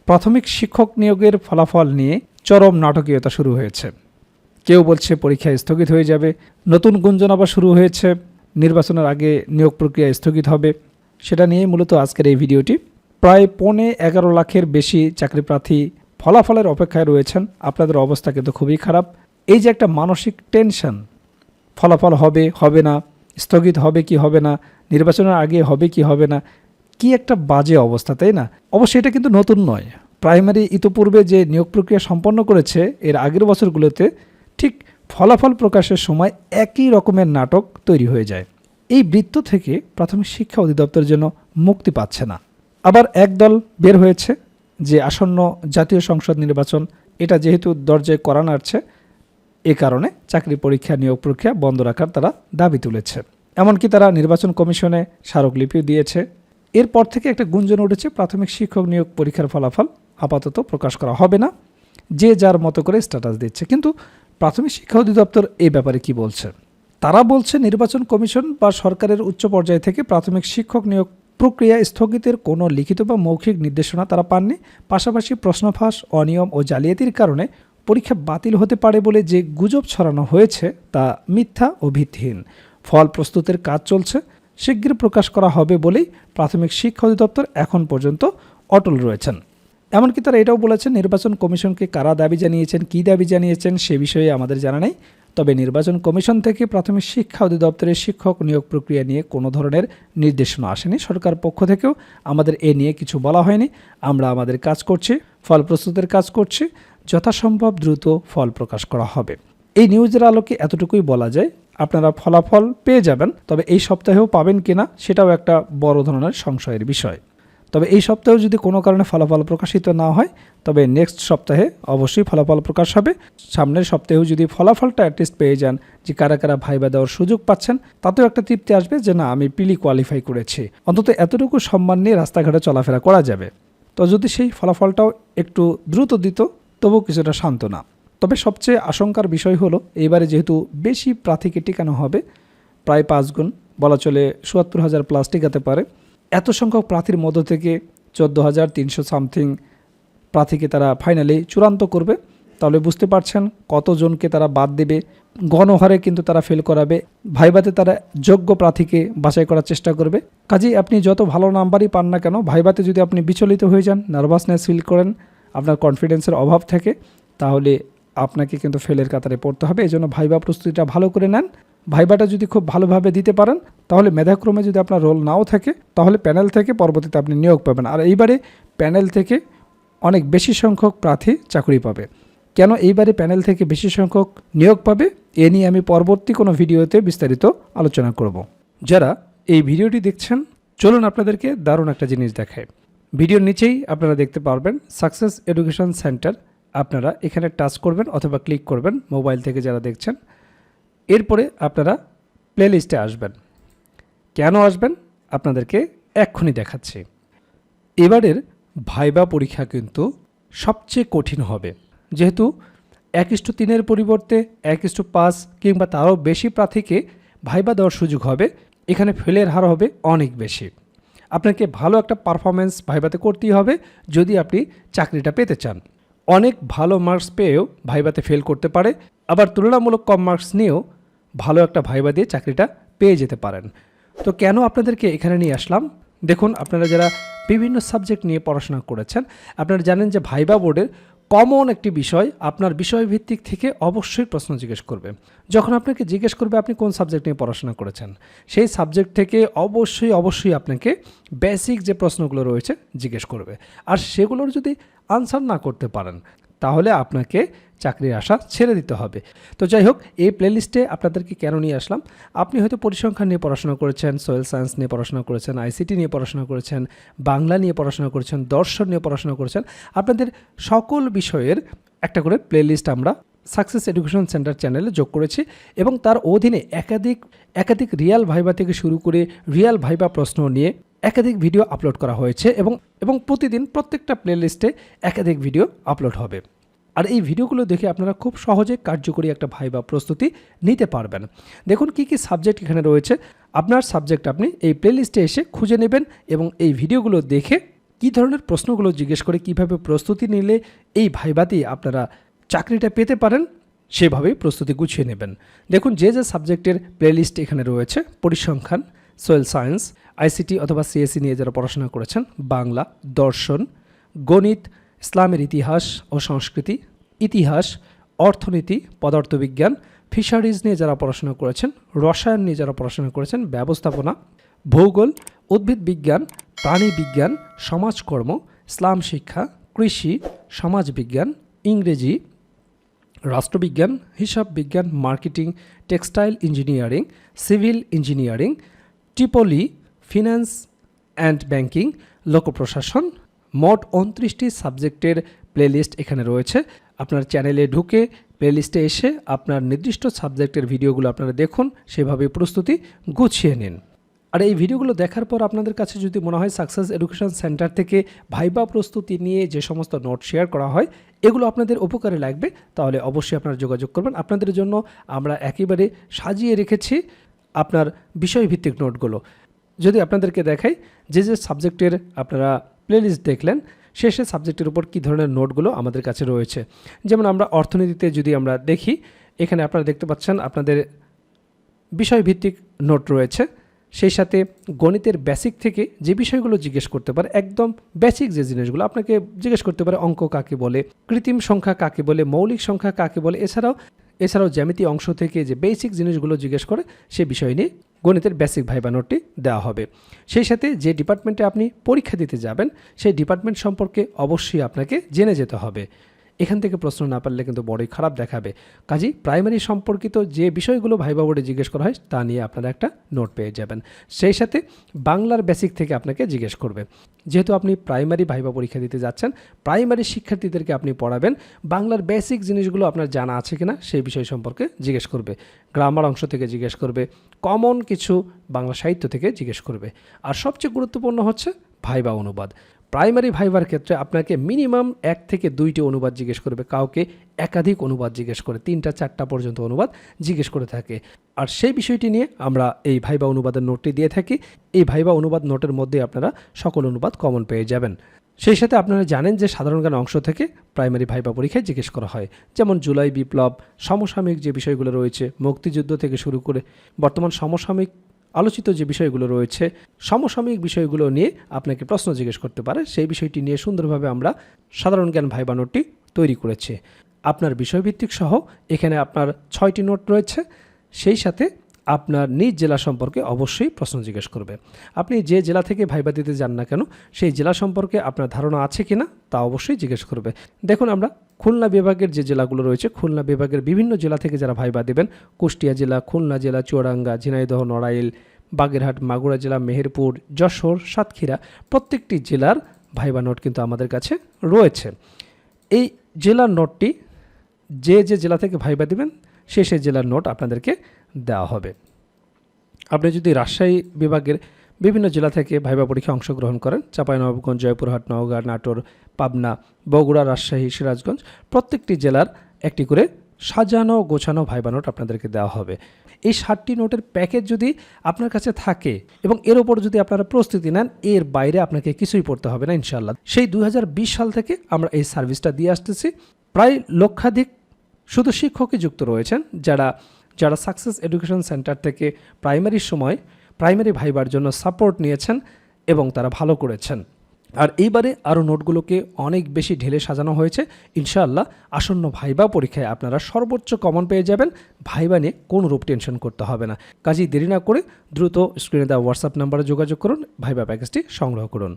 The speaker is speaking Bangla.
প্রাথমিক শিক্ষক নিয়োগের ফলাফল নিয়ে চরম নাটকীয়তা শুরু হয়েছে। কেউ বলছে পরীক্ষা স্থগিত হয়ে যাবে, নতুন গুঞ্জন আবার শুরু হয়েছে নির্বাচনের আগে নিয়োগ প্রক্রিয়া স্থগিত হবে। সেটা নিয়েই মূলত আজকের এই ভিডিওটি। প্রায় 11.5 লাখের বেশি চাকরিপ্রার্থী ফলাফলের অপেক্ষায় রয়েছেন। আপনাদের অবস্থা কিন্তু খুবই খারাপ। এই যে একটা মানসিক টেনশন, ফলাফল হবে হবে না, স্থগিত হবে কি হবে না, নির্বাচনের আগে হবে কি হবে না, কি একটা বাজে অবস্থা, তাই না? অবশ্যই এটা কিন্তু নতুন নয়। প্রাইমারি ইতোপূর্বে যে নিয়োগ প্রক্রিয়া সম্পন্ন করেছে এর আগের বছরগুলোতে ঠিক ফলাফল প্রকাশের সময় একই রকমের নাটক তৈরি হয়ে যায়। এই বৃত্ত থেকে প্রাথমিক শিক্ষা অধিদপ্তর যেন মুক্তি পাচ্ছে না। আবার একদল বের হয়েছে যে আসন্ন জাতীয় সংসদ নির্বাচন এটা যেহেতু দরজায় করা নাড়ছে, এ কারণে চাকরি পরীক্ষা নিয়োগ প্রক্রিয়া বন্ধ রাখার তারা দাবি তুলেছে। এমনকি তারা নির্বাচন কমিশনে স্মারকলিপিও দিয়েছে। এরপর থেকে একটা গুঞ্জন উঠেছে প্রাথমিক শিক্ষক নিয়োগ পরীক্ষার ফলাফল আপাতত প্রকাশ করা হবে না, যে যার মতো করে স্ট্যাটাস দিচ্ছে। কিন্তু প্রাথমিক শিক্ষা অধিদপ্তর এই ব্যাপারে কি বলছে? তারা বলছে নির্বাচন কমিশন বা সরকারের উচ্চ পর্যায় থেকে প্রাথমিক শিক্ষক নিয়োগ প্রক্রিয়া স্থগিতের কোনো লিখিত বা মৌখিক নির্দেশনা তারা পাননি। পাশাপাশি প্রশ্নফাঁস, অনিয়ম ও জালিয়াতির কারণে পরীক্ষা বাতিল হতে পারে বলে যে গুজব ছড়ানো হয়েছে তা মিথ্যা ও ভিত্তিহীন। ফল প্রস্তুতের কাজ চলছে, শিগগির প্রকাশ করা হবে বলেই প্রাথমিক শিক্ষা অধিদপ্তর এখন পর্যন্ত অটল রয়েছেন। এমনকি তারা এটাও বলেছেন নির্বাচন কমিশনকে কারা দাবি জানিয়েছেন, কী দাবি জানিয়েছেন সে বিষয়ে আমাদের জানা নেই। তবে নির্বাচন কমিশন থেকে প্রাথমিক শিক্ষা অধিদপ্তরের শিক্ষক নিয়োগ প্রক্রিয়া নিয়ে কোনো ধরনের নির্দেশনা আসেনি। সরকার পক্ষ থেকেও আমাদের এ নিয়ে কিছু বলা হয়নি। আমরা আমাদের কাজ করছি, ফল প্রস্তুতের কাজ করছি, যথাসম্ভব দ্রুত ফল প্রকাশ করা হবে। এই নিউজের আলোকে এতটুকুই বলা যায়, আপনারা ফলাফল পেয়ে যাবেন, তবে এই সপ্তাহেও পাবেন কিনা সেটাও একটা বড় ধরনের সংশয়ের বিষয়। তবে এই সপ্তাহেও যদি কোনো কারণে ফলাফল প্রকাশিত না হয় তবে নেক্সট সপ্তাহে অবশ্যই ফলাফল প্রকাশ হবে। সামনের সপ্তাহেও যদি ফলাফলটা অ্যাটলিস্ট পেয়ে যান যে কারা কারা ভাইবা দেওয়ার সুযোগ পাচ্ছেন, তাতেও একটা তৃপ্তি আসবে যে না আমি পিলি কোয়ালিফাই করেছি, অন্তত এতটুকু সম্মান নিয়ে রাস্তাঘাটে চলাফেরা করা যাবে। তো যদি সেই ফলাফলটাও একটু দ্রুত দিত তবুও কিছুটা সান্ত্বনা। তবে সবচেয়ে আশঙ্কার বিষয় হলো এইবারে যেহেতু বেশি প্রার্থীকে টিকানো হবে, প্রায় 5 গুণ, বলা চলে ৭৭,০০০ প্লাস টিকাতে পারে। এত সংখ্যক প্রার্থীর মধ্য থেকে ১৪,৩০০ সামথিং প্রার্থীকে তারা ফাইনালি চূড়ান্ত করবে। তাহলে বুঝতে পারছেন কতজনকে তারা বাদ দেবে, গণহারে কিন্তু তারা ফেল করাবে। ভাইভাতে তারা যোগ্য প্রার্থীকে বাছাই করার চেষ্টা করবে। কাজেই আপনি যত ভালো নাম্বারই পান না কেন, ভাইভাতে যদি আপনি বিচলিত হয়ে যান, নার্ভাসনেস ফিল করেন, আপনার কনফিডেন্সের অভাব থাকে, তাহলে আপনাকে কিন্তু ফেলের কাতারে পড়তে হবে। এই জন্য ভাইবা প্রস্তুতিটা ভালো করে নেন। ভাইবাটা যদি খুব ভালোভাবে দিতে পারেন তাহলে মেধাক্রমে যদি আপনার রোল নাও থাকে তাহলে প্যানেল থেকে পরবর্তীতে আপনি নিয়োগ পাবেন। আর এইবারে প্যানেল থেকে অনেক বেশি সংখ্যক প্রার্থী চাকরি পাবে। কেন এইবারে প্যানেল থেকে বেশি সংখ্যক নিয়োগ পাবে এ নিয়ে আমি পরবর্তী কোনো ভিডিওতে বিস্তারিত আলোচনা করব। যারা এই ভিডিওটি দেখছেন চলুন আপনাদেরকে দারুণ একটা জিনিস দেখায়। ভিডিওর নিচেই আপনারা দেখতে পারবেন সাকসেস এডুকেশন সেন্টার। আপনারা এখানে টাচ করবেন অথবা ক্লিক করবেন মোবাইল থেকে যারা দেখছেন। এরপরে আপনারা প্লেলিস্টে আসবেন। কেন আসবেন আপনাদেরকে এক্ষুনি দেখাচ্ছি। এবারের ভাইবা পরীক্ষা কিন্তু সবচেয়ে কঠিন হবে, যেহেতু 1:3 পরিবর্তে 1:5 কিংবা তারও বেশি প্রার্থীকে ভাইবা দেওয়ার সুযোগ হবে। এখানে ফেলের হার হবে অনেক বেশি। আপনাকে ভালো একটা পারফরমেন্স ভাইবাতে করতেই হবে যদি আপনি চাকরিটা পেতে চান। অনেক ভালো মার্কস পেয়েও ভাইবাতে ফেল করতে পারে, আবার তুলনামূলক কম মার্কস নিয়েও ভালো একটা ভাইবা দিয়ে চাকরিটা পেয়ে যেতে পারেন। তো কেন আপনাদেরকে এখানে নিয়ে আসলাম, দেখুন আপনারা যারা বিভিন্ন সাবজেক্ট নিয়ে পড়াশোনা করেছেন আপনারা জানেন যে ভাইবা বোর্ডের কমন একটি বিষয় আপনার বিষয়ভিত্তিক থেকে অবশ্যই প্রশ্ন জিজ্ঞেস করবে। যখন আপনাকে জিজ্ঞেস করবে আপনি কোন সাবজেক্ট নিয়ে পড়াশোনা করেছেন, সেই সাবজেক্ট থেকে অবশ্যই আপনাকে বেসিক যে প্রশ্নগুলো রয়েছে জিজ্ঞেস করবে। আর সেগুলোর যদি আনসার না করতে পারেন তাহলে আপনাকে চাকরির আশা ছেড়ে দিতে হবে। তো যাই হোক, এই প্লেলিস্টে আপনাদেরকে কেন নিয়ে আসলাম, আপনি হয়তো পরিসংখ্যান নিয়ে পড়াশোনা করেছেন, সয়েল সায়েন্স নিয়ে পড়াশোনা করেছেন, আইসিটি নিয়ে পড়াশোনা করেছেন, বাংলা নিয়ে পড়াশোনা করেছেন, দর্শন নিয়ে পড়াশোনা করেছেন। আপনাদের সকল বিষয়ের একটা করে প্লেলিস্ট আমরা সাকসেস এডুকেশন সেন্টার চ্যানেলে যোগ করেছি এবং তার অধীনে একাধিক রিয়াল ভাইবা থেকে শুরু করে রিয়াল ভাইবা প্রশ্ন নিয়ে একাধিক ভিডিও আপলোড করা হয়েছে এবং প্রতিদিন প্রত্যেকটা প্লেলিস্টে একাধিক ভিডিও আপলোড হবে। আর এই ভিডিওগুলো দেখে আপনারা খুব সহজে কার্যকরী একটা ভাইবা প্রস্তুতি নিতে পারবেন। দেখুন কি কি সাবজেক্ট এখানে রয়েছে। আপনার সাবজেক্ট আপনি এই প্লেলিস্টে এসে খুঁজে নেবেন এবং এই ভিডিওগুলো দেখে কী ধরনের প্রশ্নগুলো জিজ্ঞেস করে কিভাবে প্রস্তুতি নিলে এই ভাইভাতেই আপনারা চাকরিটা পেতে পারেন সেভাবেই প্রস্তুতি গুছিয়ে নেবেন। দেখুন যে সাবজেক্টের প্লেলিস্ট এখানে রয়েছে, পরিসংখ্যান, সোয়েল সায়েন্স, আইসিটি অথবা সিএসসি নিয়ে যারা পড়াশোনা করেছেন, বাংলা, দর্শন, গণিত, ইসলামের ইতিহাস ও সংস্কৃতি, ইতিহাস, অর্থনীতি, পদার্থবিজ্ঞান, ফিশারিজ নিয়ে যারা পড়াশোনা করেছেন, রসায়ন নিয়ে যারা পড়াশোনা করেছেন, ব্যবস্থাপনা, ভূগোল, উদ্ভিদ বিজ্ঞান, প্রাণী বিজ্ঞান, সমাজকর্ম, ইসলাম শিক্ষা, কৃষি, সমাজবিজ্ঞান, ইংরেজি, রাষ্ট্রবিজ্ঞান, হিসাব বিজ্ঞান, marketing, textile engineering, civil engineering, টিপলি, ফিন্যান্স অ্যান্ড ব্যাংকিং, লোকপ্রশাসন, মোট 29টি সাবজেক্টের প্লেলিস্ট এখানে রয়েছে। আপনার চ্যানেলে ঢুকে প্লেলিস্টে এসে আপনার নির্দিষ্ট সাবজেক্টের ভিডিওগুলো আপনারা দেখুন, সেভাবে প্রস্তুতি গুছিয়ে নিন। আর এই ভিডিওগুলো দেখার পর আপনাদের কাছে যদি মনে হয় সাকসেস এডুকেশন সেন্টার থেকে ভাইবা প্রস্তুতি নিয়ে যে সমস্ত নোট শেয়ার করা হয় এগুলো আপনাদের উপকারে লাগবে, তাহলে অবশ্যই আপনারা যোগাযোগ করবেন। আপনাদের জন্য আমরা একেবারে সাজিয়ে রেখেছি আপনার বিষয়ভিত্তিক নোটগুলো। যদি আপনাদেরকে দেখাই যে সাবজেক্টের আপনারা প্লেলিস্ট দেখলেন, শেষে সাবজেক্টের উপর কী ধরনের নোটগুলো আমাদের কাছে রয়েছে। যেমন আমরা অর্থনীতিতে যদি আমরা দেখি, এখানে আপনারা দেখতে পাচ্ছেন আপনাদের বিষয়ভিত্তিক নোট রয়েছে। সেই সাথে গণিতের বেসিক থেকে যে বিষয়গুলো জিজ্ঞেস করতে পারে, একদম বেসিক যে জিনিসগুলো আপনাকে জিজ্ঞেস করতে পারে, অঙ্ক কাকে বলে, কৃত্রিম সংখ্যা কাকে বলে, মৌলিক সংখ্যা কাকে বলে, এছাড়াও জ্যামিতি অংশ থেকে যে বেসিক জিনিসগুলো জিজ্ঞেস করে সে বিষয় নিয়ে গণিতের বেসিক ভাইবা নোটটি দেওয়া হবে। সেই সাথে যে ডিপার্টমেন্টে আপনি পরীক্ষা দিতে যাবেন সেই ডিপার্টমেন্ট সম্পর্কে অবশ্যই আপনাকে জেনে যেতে হবে। এখান থেকে প্রশ্ন না পারলে কিন্তু বড়ই খারাপ দেখাবে। কাজেই প্রাইমারি সম্পর্কিত যে বিষয়গুলো ভাইবা বোর্ডে জিজ্ঞেস করা হয় তা নিয়ে আপনারা একটা নোট পেয়ে যাবেন। সেই সাথে বাংলার বেসিক থেকে আপনাকে জিজ্ঞেস করবে। যেহেতু আপনি প্রাইমারি ভাইবা পরীক্ষা দিতে যাচ্ছেন, প্রাইমারি শিক্ষার্থীদেরকে আপনি পড়াবেন, বাংলার বেসিক জিনিসগুলো আপনার জানা আছে কিনা সেই বিষয় সম্পর্কে জিজ্ঞেস করবে, গ্রামার অংশ থেকে জিজ্ঞেস করবে, কমন কিছু বাংলা সাহিত্য থেকে জিজ্ঞেস করবে। আর সবচেয়ে গুরুত্বপূর্ণ হচ্ছে ভাইবা অনুবাদ। প্রাইমারি ভাইবার ক্ষেত্রে আপনাকে মিনিমাম 1 থেকে 2টি অনুবাদ জিজ্ঞেস করবে, কাউকে একাধিক অনুবাদ জিজ্ঞেস করে, 3টা 4টা পর্যন্ত অনুবাদ জিজ্ঞেস করে থাকে। আর সেই বিষয়টি নিয়ে আমরা এই ভাইবা অনুবাদের নোটটি দিয়ে থাকি। এই ভাইবা অনুবাদ নোটের মধ্যে আপনারা সকল অনুবাদ কমন পেয়ে যাবেন। সেই সাথে আপনারা জানেন যে সাধারণ জ্ঞান অংশ থেকে প্রাইমারি ভাইবা পরীক্ষায় জিজ্ঞেস করা হয়, যেমন জুলাই বিপ্লব, সমসাময়িক যে বিষয়গুলো রয়েছে, মুক্তিযুদ্ধ থেকে শুরু করে বর্তমান সমসাময়িক আলোচিত যে বিষয়গুলো রয়েছে, সমসাময়িক বিষয়গুলো নিয়ে আপনাকে প্রশ্ন জিজ্ঞেস করতে পারে। সেই বিষয়টি নিয়ে সুন্দরভাবে আমরা সাধারণ জ্ঞান ভাইবা নোটটি তৈরি করেছি। আপনার বিষয়ভিত্তিক সহ এখানে আপনার 6টি নোট রয়েছে। সেই সাথে আপনার নিজ জেলা সম্পর্কে অবশ্যই প্রশ্ন জিজ্ঞেস করবে। আপনি যে জেলা থেকে ভাইবা দিতে যান না কেন, সেই জেলা সম্পর্কে আপনার ধারণা আছে কিনা তা অবশ্যই জিজ্ঞেস করবে। দেখুন আমরা খুলনা বিভাগের যে জেলাগুলো রয়েছে, খুলনা বিভাগের বিভিন্ন জেলা থেকে যারা ভাইবা দেবেন, কুষ্টিয়া জেলা, খুলনা জেলা, চুয়াডাঙ্গা, ঝিনাইদহ, নড়াইল, বাগেরহাট, মাগুরা জেলা, মেহেরপুর, যশোর, সাতক্ষীরা, প্রত্যেকটি জেলার ভাইবা নোট কিন্তু আমাদের কাছে রয়েছে। এই জেলার নোটটি যে জেলা থেকে ভাইবা দিবেন সেই জেলার নোট আপনাদেরকে দেওয়া হবে। আপনি যদি রাজশাহী বিভাগের বিভিন্ন জেলা থেকে ভাইবা পরীক্ষায় অংশগ্রহণ করেন, চাঁপাইনবাবগঞ্জ, জয়পুরহাট, নওগাঁ, নাটোর, পাবনা, বগুড়া, রাজশাহী, সিরাজগঞ্জ, প্রত্যেকটি জেলার একটি করে সাজানো গোছানো ভাইবা নোট আপনাদেরকে দেওয়া হবে। এই 60টি নোটের প্যাকেজ যদি আপনার কাছে থাকে এবং এর ওপর যদি আপনারা প্রস্তুতি নেন, এর বাইরে আপনাকে কিছুই পড়তে হবে না ইনশাআল্লাহ। সেই 2020 সাল থেকে আমরা এই সার্ভিসটা দিয়ে আসতেছি। প্রায় লক্ষাধিক শুধু শিক্ষকই যুক্ত রয়েছেন যারা সাকসেস এডুকেশন সেন্টার থেকে প্রাইমারির সময় প্রাইমারি ভাইবার জন্য সাপোর্ট নিয়েছেন এবং তারা ভালো করেছেন। আর এইবারে আরও নোটগুলোকে অনেক বেশি ঢেলে সাজানো হয়েছে। ইনশাআল্লাহ আসন্ন ভাইবা পরীক্ষায় আপনারা সর্বোচ্চ কমন পেয়ে যাবেন। ভাইবা নিয়ে কোনো রূপ টেনশন করতে হবে না। কাজেই দেরি না করে দ্রুত স্ক্রিনে দেওয়া হোয়াটসঅ্যাপ নাম্বারে যোগাযোগ করুন, ভাইবা প্যাকেজটি সংগ্রহ করুন।